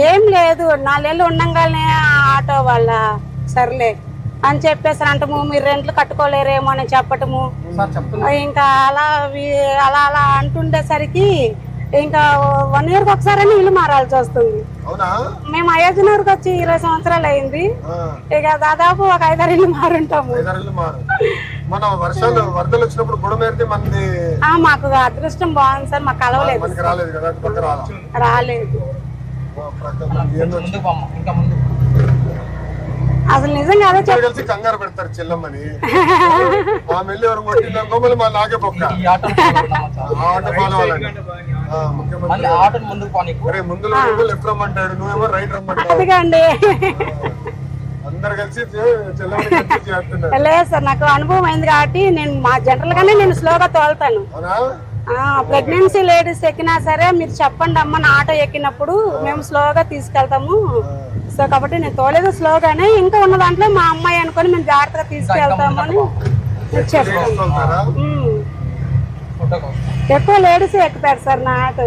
ఏం లేదు 4 ఏళ్ళు ఉండంగానే ఆటో వాళ్ళ సర్లే అని చెప్పేసి అంటము మీరు రెంట్లు కట్టుకోలేరేమో అని చెప్పటము ఇంకా అలా అలా అలా అంటుండేసరికి ఇంకా 1 ఇయర్కి ఒకసారి ఇల్లు మారాల్సి వస్తుంది. మేము అయోధ్యనగర్కి వచ్చి 20 సంవత్సరాలు అయింది. ఇక దాదాపు ఒక 5-6 ఇల్లు మారుంటాము. మాకు అదృష్టం బాగుంది సార్, మాకు కలవలేదు, రాలేదు. అసలు నిజంగా అదే కలిసి కంగారు పెడతారు చెల్లమ్మని. లేదు సార్, నాకు అనుభవం అయింది కాబట్టి నేను మా జనరల్ గానే నేను స్లోగా తోలుతాను. ప్రెగ్నెన్సీ లేడీస్ ఎక్కినా సరే మీరు చెప్పండి అమ్మ నా ఆటో ఎక్కినప్పుడు మేము స్లోగా తీసుకెళ్తాము. సో కాబట్టి నేను తోలేదు స్లోగానే, ఇంకా ఉన్న దాంట్లో మా అమ్మాయి అనుకొని మేము జాగ్రత్తగా తీసుకెళ్తాము అని చెప్తాను. ఎక్కువ లేడీస్ ఎక్కుతారు సార్ నా ఆటో.